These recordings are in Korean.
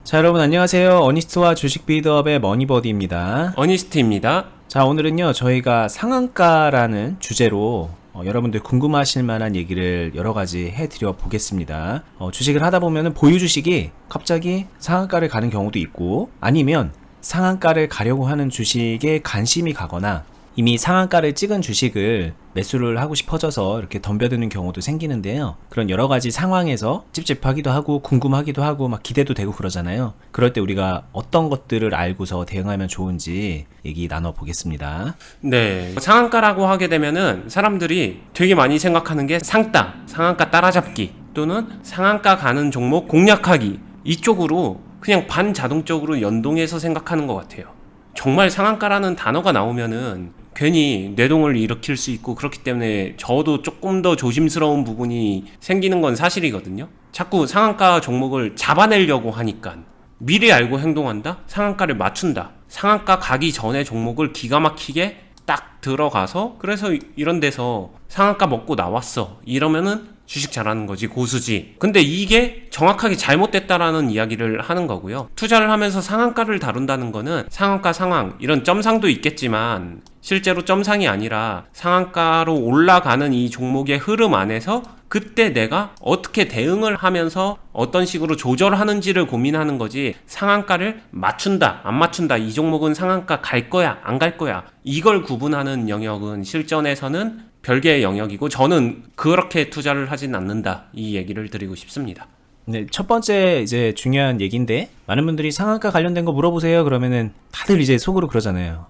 자, 여러분 안녕하세요. 어니스트와 주식 빌드업의 머니버디입니다. 어니스트입니다. 자, 오늘은요 저희가 상한가라는 주제로 여러분들 궁금하실 만한 얘기를 여러 가지 해드려 보겠습니다. 주식을 하다 보면은 보유 주식이 갑자기 상한가를 가는 경우도 있고, 아니면 상한가를 가려고 하는 주식에 관심이 가거나 이미 상한가를 찍은 주식을 매수를 하고 싶어져서 이렇게 덤벼드는 경우도 생기는데요. 그런 여러 가지 상황에서 찝찝하기도 하고 궁금하기도 하고 막 기대도 되고 그러잖아요. 그럴 때 우리가 어떤 것들을 알고서 대응하면 좋은지 얘기 나눠보겠습니다. 네, 상한가라고 하게 되면은 사람들이 되게 많이 생각하는 게 상한가 따라잡기 또는 상한가 가는 종목 공략하기, 이쪽으로 그냥 반자동적으로 연동해서 생각하는 것 같아요. 정말 상한가라는 단어가 나오면은 괜히 뇌동을 일으킬 수 있고, 그렇기 때문에 저도 조금 더 조심스러운 부분이 생기는 건 사실이거든요. 자꾸 상한가 종목을 잡아내려고 하니까 미리 알고 행동한다? 상한가를 맞춘다. 상한가 가기 전에 종목을 기가 막히게 딱 들어가서, 그래서 이런 데서 상한가 먹고 나왔어 이러면은 주식 잘하는 거지, 고수지. 근데 이게 정확하게 잘못됐다라는 이야기를 하는 거고요. 투자를 하면서 상한가를 다룬다는 거는 상한가 상황, 이런 점상도 있겠지만 실제로 점상이 아니라 상한가로 올라가는 이 종목의 흐름 안에서 그때 내가 어떻게 대응을 하면서 어떤 식으로 조절하는지를 고민하는 거지, 상한가를 맞춘다 안 맞춘다, 이 종목은 상한가 갈 거야 안 갈 거야, 이걸 구분하는 영역은 실전에서는 별개의 영역이고, 저는 그렇게 투자를 하진 않는다, 이 얘기를 드리고 싶습니다. 네, 첫 번째 이제 중요한 얘기인데, 많은 분들이 상한가 관련된 거 물어보세요 그러면은 다들 이제 속으로 그러잖아요.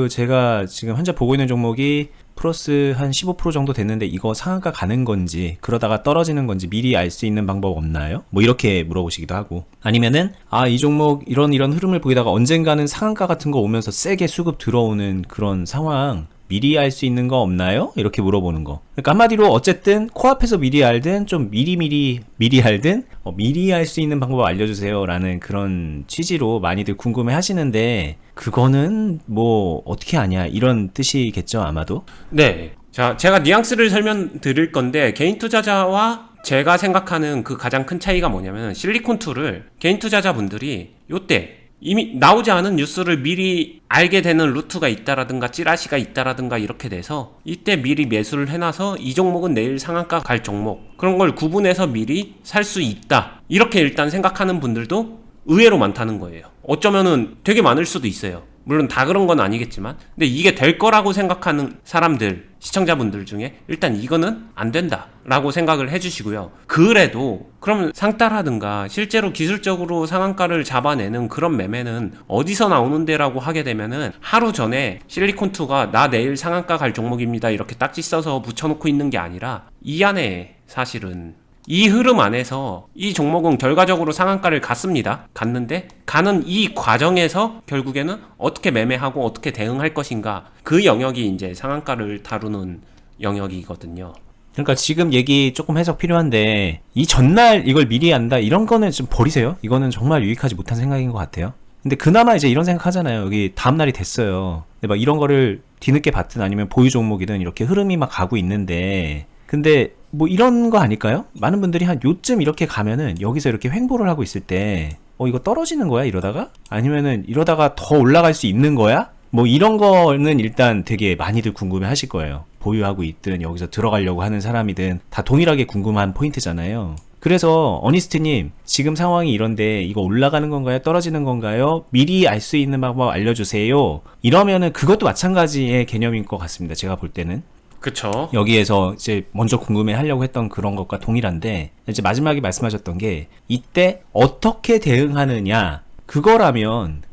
제가 지금 현재 보고 있는 종목이 플러스 한 15% 정도 됐는데 이거 상한가 가는 건지 그러다가 떨어지는 건지 미리 알 수 있는 방법 없나요? 뭐 이렇게 물어보시기도 하고, 아니면은 이 종목 이런 흐름을 보이다가 언젠가는 상한가 같은 거 오면서 세게 수급 들어오는 그런 상황 미리 알 수 있는 거 없나요? 이렇게 물어보는 거. 그러니까 한마디로 어쨌든 코앞에서 미리 알든 좀 미리 알든 미리 알 수 있는 방법 알려주세요 라는 그런 취지로 많이들 궁금해 하시는데, 그거는 뭐 어떻게 아냐 이런 뜻이겠죠 아마도? 네, 자, 제가 뉘앙스를 설명드릴 건데, 개인 투자자와 제가 생각하는 그 가장 큰 차이가 뭐냐면, 실리콘2를 개인 투자자분들이 요때 이미 나오지 않은 뉴스를 미리 알게 되는 루트가 있다라든가 찌라시가 있다라든가 이렇게 돼서 이때 미리 매수를 해놔서 이 종목은 내일 상한가 갈 종목, 그런 걸 구분해서 미리 살 수 있다, 이렇게 일단 생각하는 분들도 의외로 많다는 거예요. 어쩌면은 되게 많을 수도 있어요. 물론 다 그런 건 아니겠지만, 근데 이게 될 거라고 생각하는 사람들, 시청자분들 중에 일단 이거는 안 된다 라고 생각을 해주시고요. 그래도 그럼 상따라든가 실제로 기술적으로 상한가를 잡아내는 그런 매매는 어디서 나오는데 라고 하게 되면은, 하루 전에 실리콘2가 나 내일 상한가 갈 종목입니다 이렇게 딱지 써서 붙여놓고 있는 게 아니라, 이 안에 사실은 이 흐름 안에서 이 종목은 결과적으로 상한가를 갔는데 가는 이 과정에서 결국에는 어떻게 매매하고 어떻게 대응할 것인가, 그 영역이 이제 상한가를 다루는 영역이거든요. 그러니까 지금 얘기 조금 해석 필요한데, 이 전날 이걸 미리 안다 이런 거는 좀 버리세요. 이거는 정말 유익하지 못한 생각인 것 같아요. 근데 그나마 이제 이런 생각 하잖아요. 여기 다음날이 됐어요. 근데 막 이런 거를 뒤늦게 봤든 아니면 보유 종목이든 이렇게 흐름이 막 가고 있는데, 근데 뭐 이런 거 아닐까요? 많은 분들이 한 요쯤 이렇게 가면은 여기서 이렇게 횡보를 하고 있을 때 이거 떨어지는 거야 이러다가? 아니면은 이러다가 더 올라갈 수 있는 거야? 뭐 이런 거는 일단 되게 많이들 궁금해 하실 거예요. 보유하고 있든 여기서 들어가려고 하는 사람이든 다 동일하게 궁금한 포인트잖아요. 그래서 어니스트님, 지금 상황이 이런데 이거 올라가는 건가요? 떨어지는 건가요? 미리 알 수 있는 방법 알려주세요. 이러면은 그것도 마찬가지의 개념인 것 같습니다. 제가 볼 때는. 그쵸. 여기에서 이제 먼저 궁금해 하려고 했던 그런 것과 동일한데, 이제 마지막에 말씀하셨던 게 이때 어떻게 대응하느냐, 그거라면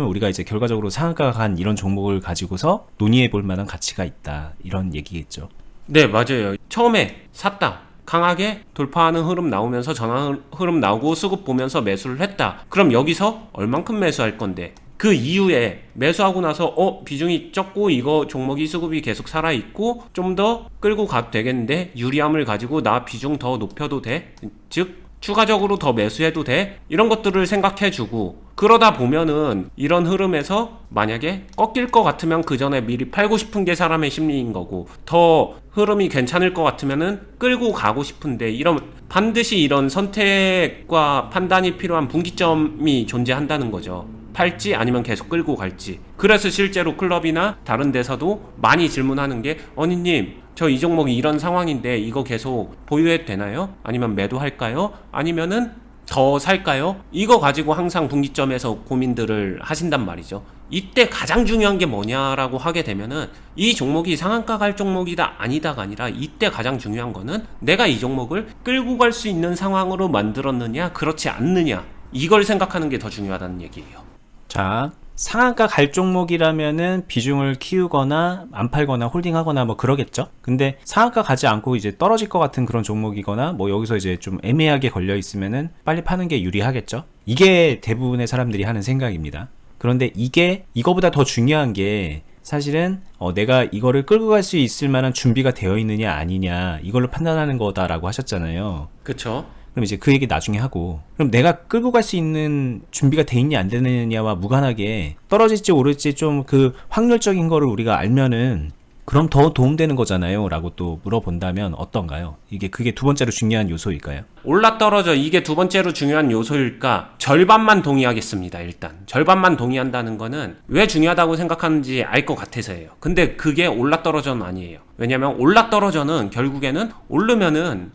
우리가 이제 결과적으로 상한가가 간 이런 종목을 가지고서 논의해 볼 만한 가치가 있다, 이런 얘기겠죠. 네, 맞아요. 처음에 샀다, 강하게 돌파하는 흐름 나오면서 전환 흐름 나오고 수급 보면서 매수를 했다. 그럼 여기서 얼만큼 매수할 건데, 그 이후에 매수하고 나서 비중이 적고 이거 종목이 수급이 계속 살아있고 좀 더 끌고 가도 되겠는데, 유리함을 가지고 나 비중 더 높여도 돼? 즉 추가적으로 더 매수해도 돼? 이런 것들을 생각해주고, 그러다 보면은 이런 흐름에서 만약에 꺾일 것 같으면 그 전에 미리 팔고 싶은 게 사람의 심리인 거고, 더 흐름이 괜찮을 것 같으면은 끌고 가고 싶은데, 이런 반드시 이런 선택과 판단이 필요한 분기점이 존재한다는 거죠. 팔지 아니면 계속 끌고 갈지. 그래서 실제로 클럽이나 다른 데서도 많이 질문하는 게 어니님 저 이 종목이 이런 상황인데 이거 계속 보유해도 되나요? 아니면 매도할까요? 아니면은 더 살까요? 이거 가지고 항상 분기점에서 고민들을 하신단 말이죠. 이때 가장 중요한 게 뭐냐라고 하게 되면은 이 종목이 상한가 갈 종목이다 아니다가 아니라 이때 가장 중요한 거는 내가 이 종목을 끌고 갈 수 있는 상황으로 만들었느냐 그렇지 않느냐 이걸 생각하는 게 더 중요하다는 얘기예요. 자, 상한가 갈 종목이라면은 비중을 키우거나 안 팔거나 홀딩하거나 뭐 그러겠죠. 근데 상한가 가지 않고 이제 떨어질 것 같은 그런 종목이거나 뭐 여기서 이제 좀 애매하게 걸려 있으면은 빨리 파는 게 유리하겠죠. 이게 대부분의 사람들이 하는 생각입니다. 그런데 이게 이거보다 더 중요한 게 사실은 내가 이거를 끌고 갈 수 있을 만한 준비가 되어 있느냐 아니냐 이걸로 판단하는 거다라고 하셨잖아요. 그쵸? 그럼 이제 그 얘기 나중에 하고, 그럼 내가 끌고 갈 수 있는 준비가 돼 있냐 안 되느냐와 무관하게 떨어질지 오를지 좀 그 확률적인 거를 우리가 알면은 그럼 더 도움되는 거잖아요 라고 또 물어본다면 어떤가요? 그게 두 번째로 중요한 요소일까요? 올라 떨어져 이게 두 번째로 중요한 요소일까? 절반만 동의하겠습니다. 일단 절반만 동의한다는 거는 왜 중요하다고 생각하는지 알 것 같아서예요. 근데 그게 올라 떨어져는 아니에요. 왜냐면 올라 떨어져는 결국에는 오르면은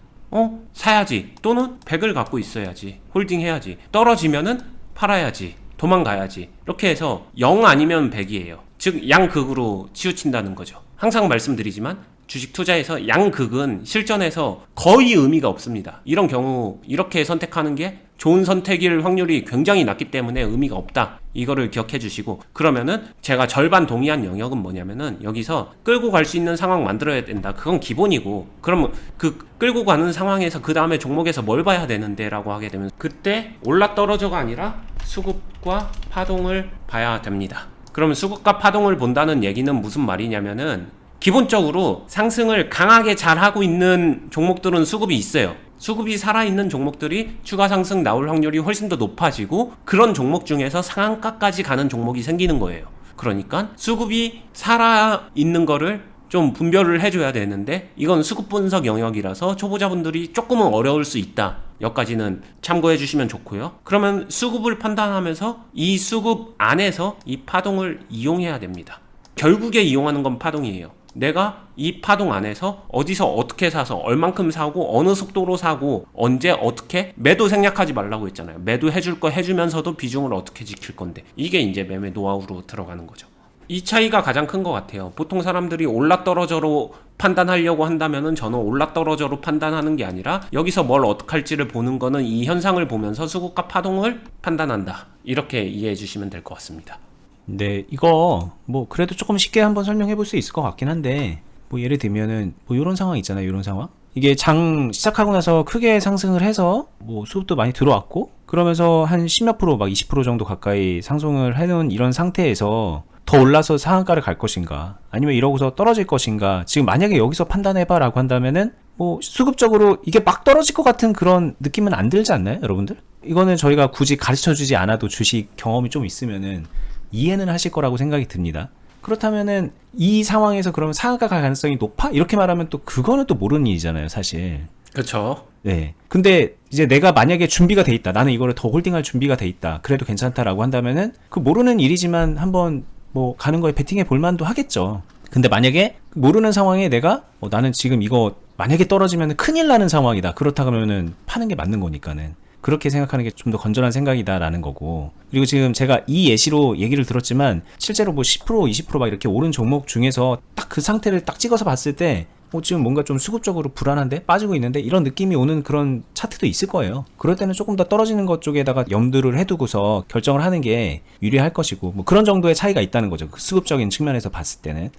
사야지 또는 100을 갖고 있어야지 홀딩 해야지 떨어지면은 팔아야지 도망가야지 이렇게 해서 0 아니면 100이에요. 즉 양극으로 치우친다는 거죠. 항상 말씀드리지만 주식 투자에서 양극은 실전에서 거의 의미가 없습니다. 이런 경우 이렇게 선택하는 게 좋은 선택일 확률이 굉장히 낮기 때문에 의미가 없다. 이거를 기억해 주시고 그러면은 제가 절반 동의한 영역은 뭐냐면은 여기서 끌고 갈 수 있는 상황 만들어야 된다. 그건 기본이고 그러면 그 끌고 가는 상황에서 그 다음에 종목에서 뭘 봐야 되는데 라고 하게 되면 그때 올라 떨어져가 아니라 수급과 파동을 봐야 됩니다. 그러면 수급과 파동을 본다는 얘기는 무슨 말이냐면은 기본적으로 상승을 강하게 잘하고 있는 종목들은 수급이 있어요. 수급이 살아있는 종목들이 추가 상승 나올 확률이 훨씬 더 높아지고 그런 종목 중에서 상한가까지 가는 종목이 생기는 거예요. 그러니까 수급이 살아있는 거를 좀 분별을 해줘야 되는데 이건 수급 분석 영역이라서 초보자분들이 조금은 어려울 수 있다. 여기까지는 참고해 주시면 좋고요. 그러면 수급을 판단하면서 이 수급 안에서 이 파동을 이용해야 됩니다. 결국에 이용하는 건 파동이에요. 내가 이 파동 안에서 어디서 어떻게 사서 얼만큼 사고 어느 속도로 사고 언제 어떻게 매도 생략하지 말라고 했잖아요. 매도 해줄 거 해주면서도 비중을 어떻게 지킬 건데 이게 이제 매매 노하우로 들어가는 거죠. 이 차이가 가장 큰 것 같아요. 보통 사람들이 올라 떨어져로 판단하려고 한다면은 저는 올라 떨어져로 판단하는 게 아니라 여기서 뭘 어떻게 할지를 보는 거는 이 현상을 보면서 수급과 파동을 판단한다. 이렇게 이해해 주시면 될 것 같습니다. 네, 이거 뭐 그래도 조금 쉽게 한번 설명해 볼 수 있을 것 같긴 한데 뭐 예를 들면은 뭐 이런 상황 있잖아요. 이런 상황. 이게 장 시작하고 나서 크게 상승을 해서 뭐 수급도 많이 들어왔고 그러면서 한 10몇 프로 막 20% 정도 가까이 상승을 해놓은 이런 상태에서 더 올라서 상한가를 갈 것인가 아니면 이러고서 떨어질 것인가 지금 만약에 여기서 판단해봐 라고 한다면은 뭐 수급적으로 이게 막 떨어질 것 같은 그런 느낌은 안 들지 않나요 여러분들? 이거는 저희가 굳이 가르쳐주지 않아도 주식 경험이 좀 있으면은 이해는 하실 거라고 생각이 듭니다. 그렇다면은 이 상황에서 그러면 상한가 갈 가능성이 높아? 이렇게 말하면 또 그거는 또 모르는 일이잖아요 사실. 그렇죠. 네. 근데 이제 내가 만약에 준비가 돼 있다. 나는 이거를 더 홀딩할 준비가 돼 있다. 그래도 괜찮다라고 한다면은 그 모르는 일이지만 한번 뭐 가는 거에 베팅해 볼 만도 하겠죠. 근데 만약에 모르는 상황에 내가 나는 지금 이거 만약에 떨어지면 큰일 나는 상황이다. 그렇다 그러면은 파는 게 맞는 거니까는. 그렇게 생각하는 게 좀 더 건전한 생각이다라는 거고. 그리고 지금 제가 이 예시로 얘기를 들었지만 실제로 뭐 10% 20% 막 이렇게 오른 종목 중에서 딱 그 상태를 딱 찍어서 봤을 때 지금 뭔가 좀 수급적으로 불안한데 빠지고 있는데 이런 느낌이 오는 그런 차트도 있을 거예요. 그럴 때는 조금 더 떨어지는 것 쪽에다가 염두를 해두고서 결정을 하는 게 유리할 것이고 뭐 그런 정도의 차이가 있다는 거죠. 그 수급적인 측면에서 봤을 때는.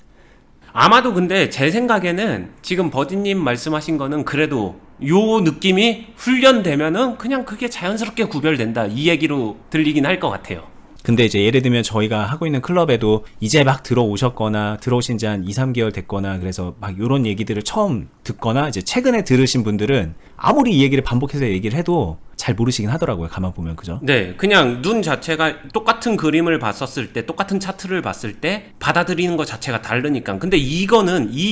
아마도 근데 제 생각에는 지금 버디님 말씀하신 거는 그래도 요 느낌이 훈련되면은 그냥 그게 자연스럽게 구별된다 이 얘기로 들리긴 할 것 같아요. 근데 이제 예를 들면 저희가 하고 있는 클럽에도 이제 막 들어오신 지 한 2, 3개월 됐거나 그래서 막 요런 얘기들을 처음 듣거나 이제 최근에 들으신 분들은 아무리 이 얘기를 반복해서 얘기를 해도 잘 모르시긴 하더라고요. 가만 보면 그죠? 네, 그냥 눈 자체가 똑같은 그림을 봤었을 때, 똑같은 차트를 봤을 때 받아들이는 것 자체가 다르니까. 근데 이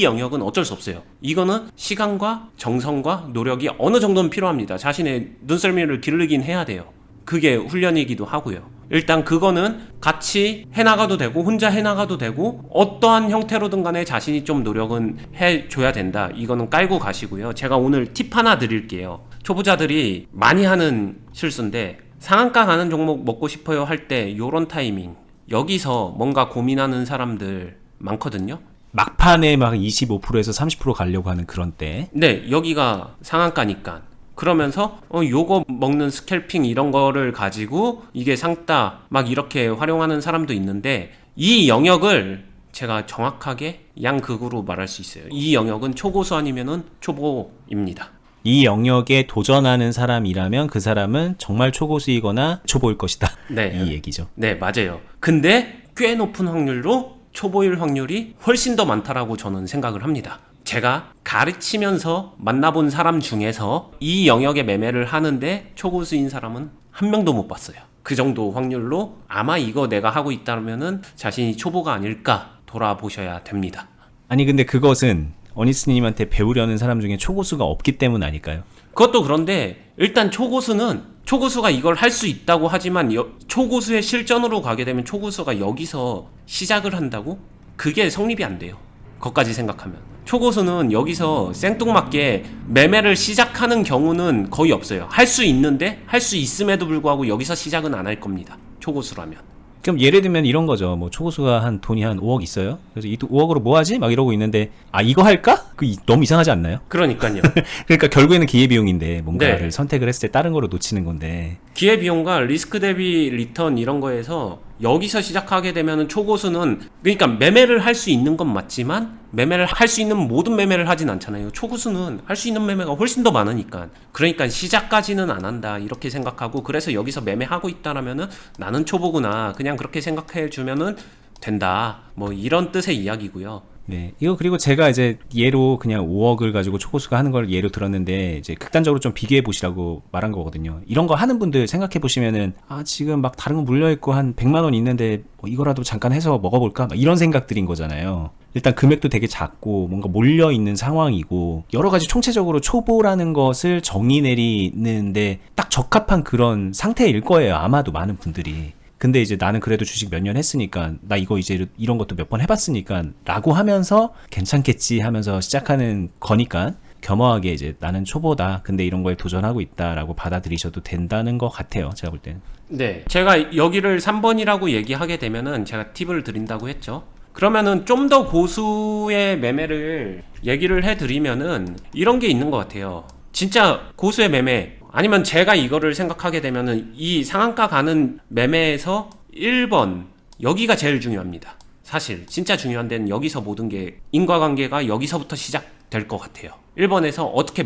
영역은 어쩔 수 없어요. 이거는 시간과 정성과 노력이 어느 정도는 필요합니다. 자신의 눈썰미를 기르긴 해야 돼요. 그게 훈련이기도 하고요. 일단 그거는 같이 해나가도 되고 혼자 해나가도 되고 어떠한 형태로든 간에 자신이 좀 노력은 해줘야 된다. 이거는 깔고 가시고요. 제가 오늘 팁 하나 드릴게요. 초보자들이 많이 하는 실수인데 상한가 가는 종목 먹고 싶어요 할 때 요런 타이밍 여기서 뭔가 고민하는 사람들 많거든요. 막판에 막 25%에서 30% 가려고 하는 그런 때. 네, 여기가 상한가니까 그러면서 요거 먹는 스캘핑 이런 거를 가지고 이게 상따 막 이렇게 활용하는 사람도 있는데 이 영역을 제가 정확하게 양극으로 말할 수 있어요. 이 영역은 초고수 아니면은 초보입니다. 이 영역에 도전하는 사람이라면 그 사람은 정말 초고수이거나 초보일 것이다. 네. 이 얘기죠. 네, 맞아요. 근데 꽤 높은 확률로 초보일 확률이 훨씬 더 많다라고 저는 생각을 합니다. 제가 가르치면서 만나본 사람 중에서 이 영역의 매매를 하는데 초고수인 사람은 한 명도 못 봤어요. 그 정도 확률로 아마 이거 내가 하고 있다면은 자신이 초보가 아닐까 돌아보셔야 됩니다. 아니 근데 그것은 어니스님한테 배우려는 사람 중에 초고수가 없기 때문 아닐까요? 그것도 그런데 일단 초고수가 이걸 할 수 있다고 하지만 초고수의 실전으로 가게 되면 초고수가 여기서 시작을 한다고? 그게 성립이 안 돼요. 그것까지 생각하면 초고수는 여기서 생뚱맞게 매매를 시작하는 경우는 거의 없어요. 할 수 있는데 할 수 있음에도 불구하고 여기서 시작은 안 할 겁니다. 초고수라면. 그럼 예를 들면 이런 거죠. 뭐 초고수가 한 돈이 한 5억 있어요. 그래서 이 5억으로 뭐 하지? 막 이러고 있는데 아 이거 할까? 너무 이상하지 않나요? 그러니까요. 그러니까 결국에는 기회비용인데 뭔가를 네. 선택을 했을 때 다른 거로 놓치는 건데 기회비용과 리스크 대비 리턴 이런 거에서 여기서 시작하게 되면 초고수는 그러니까 매매를 할 수 있는 건 맞지만 매매를 할 수 있는 모든 매매를 하진 않잖아요. 초고수는 할 수 있는 매매가 훨씬 더 많으니까 그러니까 시작까지는 안 한다 이렇게 생각하고 그래서 여기서 매매하고 있다라면은 나는 초보구나 그냥 그렇게 생각해 주면은 된다 뭐 이런 뜻의 이야기고요. 네. 이거 그리고 제가 이제 예로 그냥 5억을 가지고 초고수가 하는 걸 예로 들었는데 이제 극단적으로 좀 비교해 보시라고 말한 거거든요. 이런 거 하는 분들 생각해 보시면은 아 지금 막 다른 거 물려 있고 한 100만 원 있는데 뭐 이거라도 잠깐 해서 먹어볼까? 막 이런 생각들인 거잖아요. 일단 금액도 되게 작고 뭔가 몰려 있는 상황이고 여러 가지 총체적으로 초보라는 것을 정의 내리는데 딱 적합한 그런 상태일 거예요. 아마도 많은 분들이. 근데 이제 나는 그래도 주식 몇 년 했으니까 나 이거 이제 이런 것도 몇 번 해봤으니까 라고 하면서 괜찮겠지 하면서 시작하는 거니까 겸허하게 이제 나는 초보다 근데 이런 거에 도전하고 있다라고 받아들이셔도 된다는 것 같아요. 제가 볼 때는. 네. 제가 여기를 3번이라고 얘기하게 되면은 제가 팁을 드린다고 했죠. 그러면은 좀 더 고수의 매매를 얘기를 해드리면은 이런 게 있는 것 같아요. 진짜 고수의 매매 아니면 제가 이거를 생각하게 되면은 이 상한가 가는 매매에서 1번 여기가 제일 중요합니다. 사실 진짜 중요한 데는 여기서 모든 게 인과관계가 여기서부터 시작될 것 같아요. 1번에서 어떻게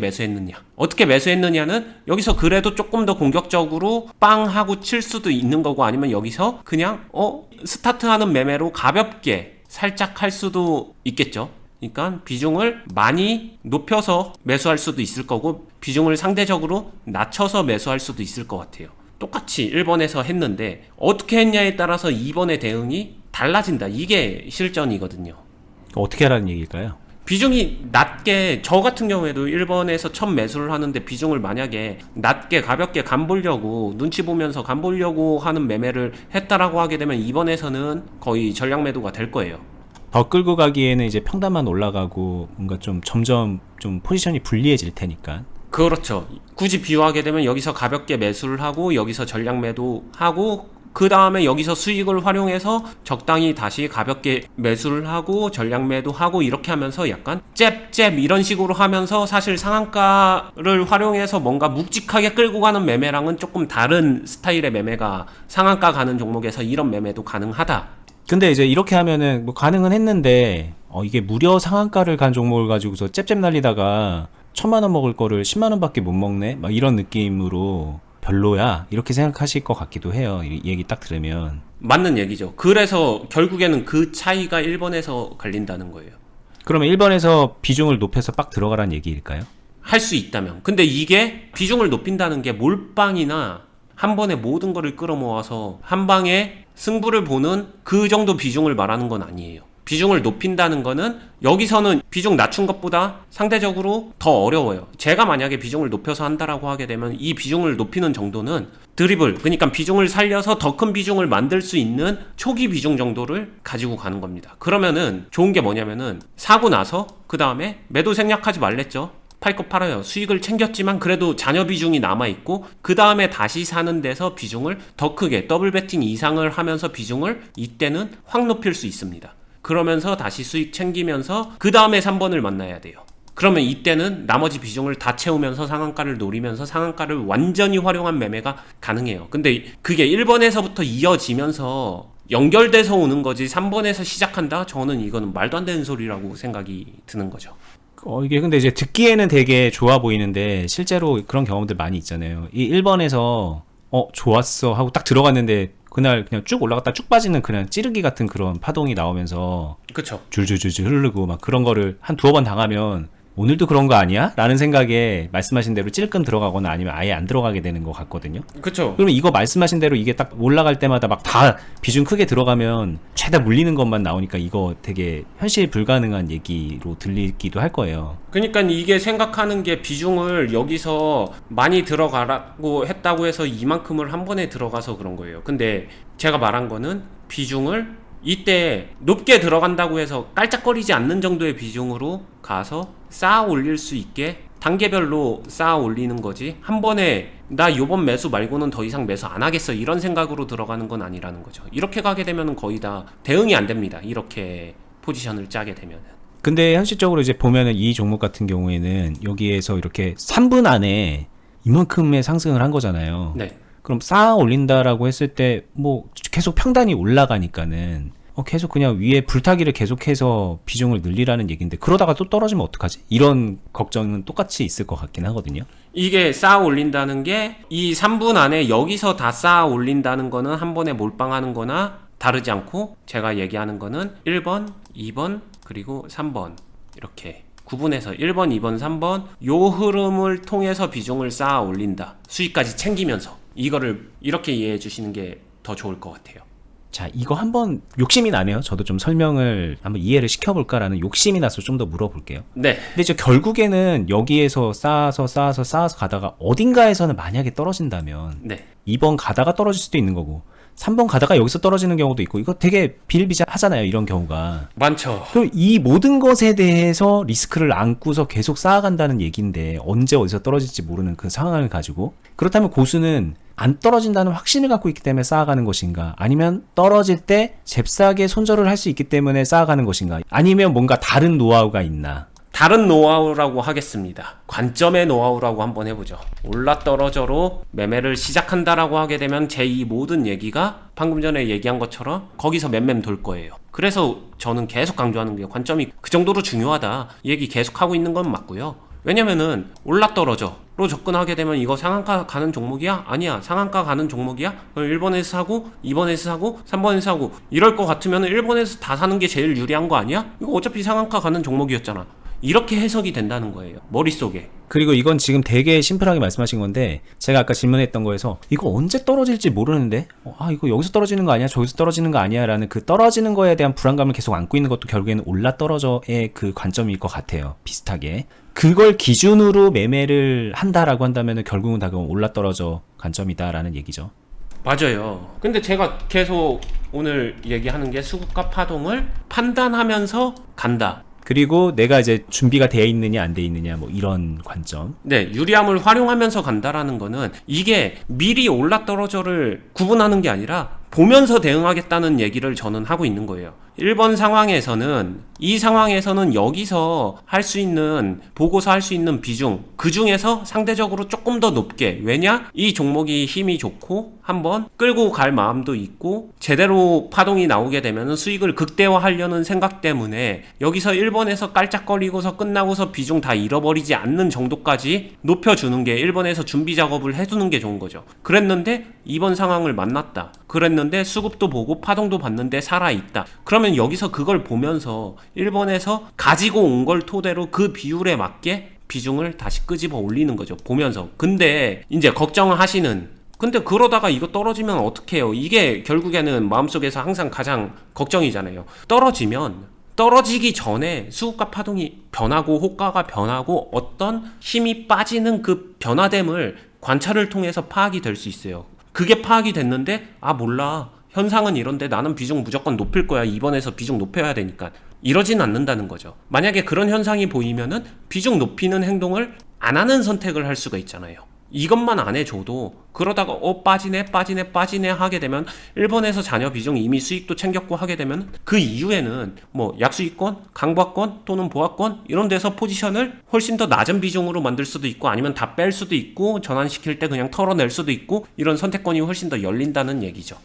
매수했느냐는 여기서 그래도 조금 더 공격적으로 빵 하고 칠 수도 있는 거고 아니면 여기서 그냥 스타트하는 매매로 가볍게 살짝 할 수도 있겠죠. 그러니까 비중을 많이 높여서 매수할 수도 있을 거고 비중을 상대적으로 낮춰서 매수할 수도 있을 것 같아요. 똑같이 1번에서 했는데 어떻게 했냐에 따라서 2번의 대응이 달라진다. 이게 실전이거든요. 어떻게 하라는 얘기일까요? 비중이 낮게 저 같은 경우에도 1번에서 첫 매수를 하는데 비중을 만약에 낮게 가볍게 간보려고 눈치 보면서 간보려고 하는 매매를 했다라고 하게 되면 2번에서는 거의 전량 매도가 될 거예요. 더 끌고 가기에는 이제 평단만 올라가고 뭔가 좀 점점 좀 포지션이 불리해질 테니까. 그렇죠. 굳이 비유하게 되면 여기서 가볍게 매수를 하고 여기서 전량 매도하고 그 다음에 여기서 수익을 활용해서 적당히 다시 가볍게 매수를 하고 전량 매도하고 이렇게 하면서 약간 잽 이런 식으로 하면서 사실 상한가를 활용해서 뭔가 묵직하게 끌고 가는 매매랑은 조금 다른 스타일의 매매가 상한가 가는 종목에서 이런 매매도 가능하다. 근데 이제 이렇게 하면은 뭐 가능은 했는데 이게 무려 상한가를 간 종목을 가지고서 잽 날리다가 1000만 원 먹을 거를 10만 원밖에 못 먹네 막 이런 느낌으로 별로야 이렇게 생각하실 것 같기도 해요. 이 얘기 딱 들으면. 맞는 얘기죠. 그래서 결국에는 그 차이가 1번에서 갈린다는 거예요. 그러면 1번에서 비중을 높여서 빡 들어가라는 얘기일까요? 할 수 있다면. 근데 이게 비중을 높인다는 게 몰빵이나 한 번에 모든 거를 끌어모아서 한 방에 승부를 보는 그 정도 비중을 말하는 건 아니에요. 비중을 높인다는 거는 여기서는 비중 낮춘 것보다 상대적으로 더 어려워요. 제가 만약에 비중을 높여서 한다라고 하게 되면 이 비중을 높이는 정도는 드리블, 그러니까 비중을 살려서 더 큰 비중을 만들 수 있는 초기 비중 정도를 가지고 가는 겁니다. 그러면은 좋은 게 뭐냐면은 사고 나서 그 다음에 매도 생략하지 말랬죠. 팔 거 팔아요. 수익을 챙겼지만 그래도 잔여 비중이 남아있고 그 다음에 다시 사는 데서 비중을 더 크게 더블 베팅 이상을 하면서 비중을 이때는 확 높일 수 있습니다. 그러면서 다시 수익 챙기면서 그 다음에 3번을 만나야 돼요. 그러면 이때는 나머지 비중을 다 채우면서 상한가를 노리면서 상한가를 완전히 활용한 매매가 가능해요. 근데 그게 1번에서부터 이어지면서 연결돼서 오는 거지 3번에서 시작한다? 저는 이거는 말도 안 되는 소리라고 생각이 드는 거죠. 이게 근데 이제 듣기에는 되게 좋아 보이는데 실제로 그런 경험들 많이 있잖아요. 이 1번에서 좋았어 하고 딱 들어갔는데 그날 그냥 쭉 올라갔다 쭉 빠지는 그냥 찌르기 같은 그런 파동이 나오면서 그쵸. 줄줄줄줄 흐르고 막 그런 거를 한 두어 번 당하면 오늘도 그런 거 아니야? 라는 생각에 말씀하신 대로 찔끔 들어가거나 아니면 아예 안 들어가게 되는 것 같거든요. 그쵸. 그러면 이거 말씀하신 대로 이게 딱 올라갈 때마다 막 다 비중 크게 들어가면 최다 물리는 것만 나오니까 이거 되게 현실 불가능한 얘기로 들리기도 할 거예요. 그러니까 이게 생각하는 게 비중을 여기서 많이 들어가라고 했다고 해서 이만큼을 한 번에 들어가서 그런 거예요. 근데 제가 말한 거는 비중을 이때 높게 들어간다고 해서 깔짝거리지 않는 정도의 비중으로 가서 쌓아 올릴 수 있게 단계별로 쌓아 올리는 거지 한 번에 나 요번 매수 말고는 더 이상 매수 안 하겠어 이런 생각으로 들어가는 건 아니라는 거죠. 이렇게 가게 되면 거의 다 대응이 안 됩니다. 이렇게 포지션을 짜게 되면은. 근데 현실적으로 이제 보면은 이 종목 같은 경우에는 여기에서 이렇게 3분 안에 이만큼의 상승을 한 거잖아요. 네. 그럼 쌓아 올린다라고 했을 때 뭐 계속 평단이 올라가니까는 계속 그냥 위에 불타기를 계속해서 비중을 늘리라는 얘기인데 그러다가 또 떨어지면 어떡하지? 이런 걱정은 똑같이 있을 것 같긴 하거든요. 이게 쌓아 올린다는 게 이 3분 안에 여기서 다 쌓아 올린다는 거는 한 번에 몰빵하는 거나 다르지 않고 제가 얘기하는 거는 1번, 2번, 그리고 3번 이렇게 구분해서 1번, 2번, 3번 요 흐름을 통해서 비중을 쌓아 올린다. 수익까지 챙기면서 이거를 이렇게 이해해 주시는 게 더 좋을 것 같아요. 자, 이거 한번 욕심이 나네요. 저도 좀 설명을 한번 이해를 시켜볼까라는 욕심이 나서 좀 더 물어볼게요. 네. 근데 이제 결국에는 여기에서 쌓아서 가다가 어딘가에서는 만약에 떨어진다면 네. 2번 가다가 떨어질 수도 있는 거고 3번 가다가 여기서 떨어지는 경우도 있고 이거 되게 비일비재하잖아요. 이런 경우가. 많죠. 그럼 이 모든 것에 대해서 리스크를 안고서 계속 쌓아간다는 얘기인데 언제 어디서 떨어질지 모르는 그 상황을 가지고 그렇다면 고수는 안 떨어진다는 확신을 갖고 있기 때문에 쌓아가는 것인가 아니면 떨어질 때 잽싸게 손절을 할 수 있기 때문에 쌓아가는 것인가 아니면 뭔가 다른 노하우가 있나 다른 노하우라고 하겠습니다. 관점의 노하우라고 한번 해보죠. 올라 떨어져로 매매를 시작한다라고 하게 되면 제 이 모든 얘기가 방금 전에 얘기한 것처럼 거기서 맴맴 돌 거예요. 그래서 저는 계속 강조하는 게 관점이 그 정도로 중요하다. 이 얘기 계속 하고 있는 건 맞고요. 왜냐면은 올라 떨어져로 접근하게 되면 이거 상한가 가는 종목이야? 아니야. 상한가 가는 종목이야? 그럼 1번에서 사고 2번에서 사고 3번에서 사고 이럴 것 같으면 1번에서 다 사는 게 제일 유리한 거 아니야? 이거 어차피 상한가 가는 종목이었잖아. 이렇게 해석이 된다는 거예요. 머릿속에. 그리고 이건 지금 되게 심플하게 말씀하신 건데 제가 아까 질문했던 거에서 이거 언제 떨어질지 모르는데 이거 여기서 떨어지는 거 아니야? 저기서 떨어지는 거 아니야? 라는 그 떨어지는 거에 대한 불안감을 계속 안고 있는 것도 결국에는 올라 떨어져의 그 관점일 것 같아요. 비슷하게. 그걸 기준으로 매매를 한다라고 한다면 결국은 다 그건 올라 떨어져 관점이다라는 얘기죠. 맞아요. 근데 제가 계속 오늘 얘기하는 게 수급과 파동을 판단하면서 간다. 그리고 내가 이제 준비가 되어 있느냐 안 되어 있느냐 뭐 이런 관점. 네, 유리함을 활용하면서 간다라는 거는 이게 미리 올라 떨어져를 구분하는 게 아니라 보면서 대응하겠다는 얘기를 저는 하고 있는 거예요. 1번 상황에서는 이 상황에서는 여기서 할 수 있는 보고서 할 수 있는 비중 그 중에서 상대적으로 조금 더 높게 왜냐? 이 종목이 힘이 좋고 한번 끌고 갈 마음도 있고 제대로 파동이 나오게 되면 수익을 극대화하려는 생각 때문에 여기서 1번에서 깔짝거리고서 끝나고서 비중 다 잃어버리지 않는 정도까지 높여주는 게 1번에서 준비 작업을 해두는 게 좋은 거죠. 그랬는데 2번 상황을 만났다. 그랬는데 수급도 보고 파동도 봤는데 살아있다. 그러면 여기서 그걸 보면서 1번에서 가지고 온 걸 토대로 그 비율에 맞게 비중을 다시 끄집어 올리는 거죠. 보면서. 근데 이제 걱정하시는 근데 그러다가 이거 떨어지면 어떡해요? 이게 결국에는 마음속에서 항상 가장 걱정이잖아요. 떨어지기 전에 수급과 파동이 변하고 호가가 변하고 어떤 힘이 빠지는 그 변화됨을 관찰을 통해서 파악이 될 수 있어요. 그게 파악이 됐는데 몰라. 현상은 이런데 나는 비중 무조건 높일 거야. 이번에서 비중 높여야 되니까. 이러진 않는다는 거죠. 만약에 그런 현상이 보이면은 비중 높이는 행동을 안 하는 선택을 할 수가 있잖아요. 이것만 안 해줘도 그러다가 빠지네 하게 되면 1번에서 잔여 비중 이미 수익도 챙겼고 하게 되면 그 이후에는 뭐 약수익권, 강보합권 또는 보합권 이런 데서 포지션을 훨씬 더 낮은 비중으로 만들 수도 있고 아니면 다 뺄 수도 있고 전환시킬 때 그냥 털어낼 수도 있고 이런 선택권이 훨씬 더 열린다는 얘기죠.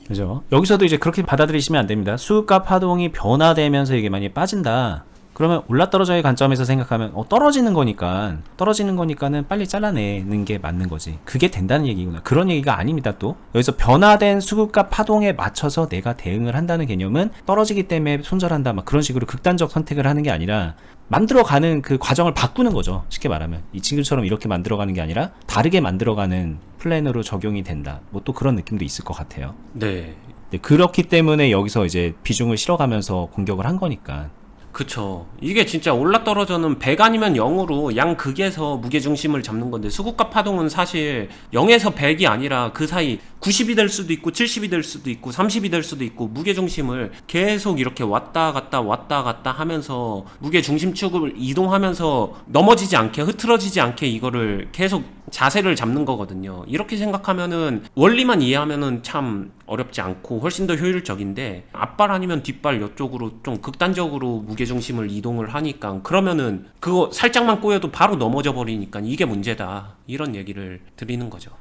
그죠. 여기서도 이제 그렇게 받아들이시면 안 됩니다. 수급과 파동이 변화되면서 이게 많이 빠진다. 그러면 올라떨어져의 관점에서 생각하면 떨어지는 거니까는 빨리 잘라내는 게 맞는 거지. 그게 된다는 얘기구나. 그런 얘기가 아닙니다. 또 여기서 변화된 수급과 파동에 맞춰서 내가 대응을 한다는 개념은 떨어지기 때문에 손절한다 막 그런 식으로 극단적 선택을 하는 게 아니라 만들어가는 그 과정을 바꾸는 거죠. 쉽게 말하면 이 지금처럼 이렇게 만들어가는 게 아니라 다르게 만들어가는 플랜으로 적용이 된다. 뭐 또 그런 느낌도 있을 것 같아요. 네. 그렇기 때문에 여기서 이제 비중을 실어가면서 공격을 한 거니까. 그쵸. 이게 진짜 올라떨어져는 100 아니면 0으로 양극에서 무게중심을 잡는 건데 수급과 파동은 사실 0에서 100이 아니라 그 사이 90이 될 수도 있고 70이 될 수도 있고 30이 될 수도 있고 무게중심을 계속 이렇게 왔다 갔다 하면서 무게중심축을 이동하면서 넘어지지 않게 흐트러지지 않게 이거를 계속 자세를 잡는 거거든요. 이렇게 생각하면은 원리만 이해하면은 참 어렵지 않고 훨씬 더 효율적인데 앞발 아니면 뒷발 이쪽으로 좀 극단적으로 무게중심을 이동을 하니까 그러면은 그거 살짝만 꼬여도 바로 넘어져 버리니까 이게 문제다. 이런 얘기를 드리는 거죠.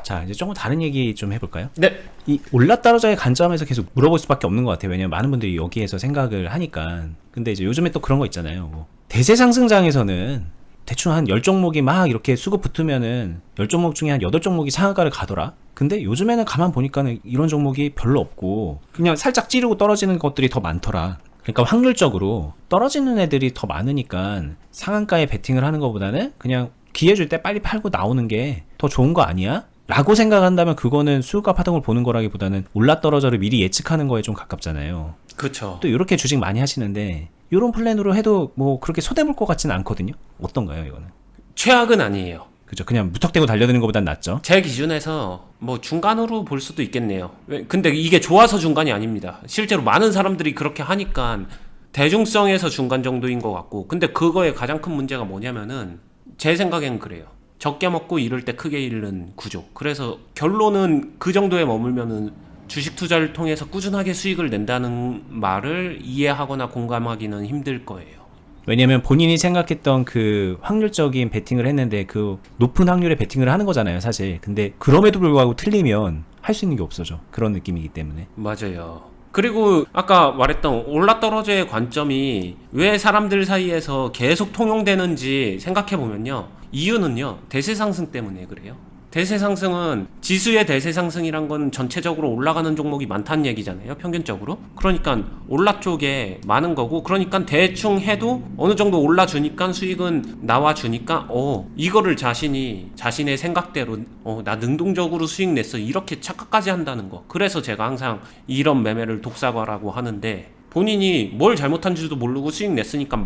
자, 이제 조금 다른 얘기 좀 해볼까요? 네. 이 올라떨어져의 관점에서 계속 물어볼 수밖에 없는 것 같아요. 왜냐면 많은 분들이 여기에서 생각을 하니까. 근데 이제 요즘에 또 그런 거 있잖아요. 뭐 대세 상승장에서는 대충 한 10종목이 막 이렇게 수급 붙으면은 10종목 중에 한 8종목이 상한가를 가더라. 근데 요즘에는 가만 보니까는 이런 종목이 별로 없고 그냥 살짝 찌르고 떨어지는 것들이 더 많더라. 그러니까 확률적으로 떨어지는 애들이 더 많으니까 상한가에 베팅을 하는 것보다는 그냥 기회 줄 때 빨리 팔고 나오는 게 더 좋은 거 아니야? 라고 생각한다면 그거는 수급과 파동을 보는 거라기보다는 올라떨어져를 미리 예측하는 거에 좀 가깝잖아요. 그쵸. 또 이렇게 주식 많이 하시는데 이런 플랜으로 해도 뭐 그렇게 손해볼 것 같지는 않거든요. 어떤가요 이거는? 최악은 아니에요. 그죠. 그냥 무턱대고 달려드는 것보단 낫죠. 제 기준에서 뭐 중간으로 볼 수도 있겠네요. 근데 이게 좋아서 중간이 아닙니다. 실제로 많은 사람들이 그렇게 하니까 대중성에서 중간 정도인 것 같고 근데 그거의 가장 큰 문제가 뭐냐면은 제 생각엔 그래요. 적게 먹고 잃을 때 크게 잃는 구조. 그래서 결론은 그 정도에 머물면은 주식 투자를 통해서 꾸준하게 수익을 낸다는 말을 이해하거나 공감하기는 힘들 거예요. 왜냐면 본인이 생각했던 그 확률적인 베팅을 했는데 그 높은 확률의 베팅을 하는 거잖아요 사실. 근데 그럼에도 불구하고 틀리면 할 수 있는 게 없어져. 그런 느낌이기 때문에. 맞아요. 그리고 아까 말했던 올라떨어져의 관점이 왜 사람들 사이에서 계속 통용되는지 생각해보면요. 이유는요. 대세상승 때문에 그래요. 대세상승은 지수의 대세상승이란 건 전체적으로 올라가는 종목이 많다는 얘기잖아요. 평균적으로. 그러니까 올라 쪽에 많은 거고 그러니까 대충 해도 어느 정도 올라주니까 수익은 나와주니까 이거를 자신의 생각대로 나 능동적으로 수익 냈어 이렇게 착각까지 한다는 거. 그래서 제가 항상 이런 매매를 독사과라고 하는데 본인이 뭘 잘못한지도 모르고 수익 냈으니까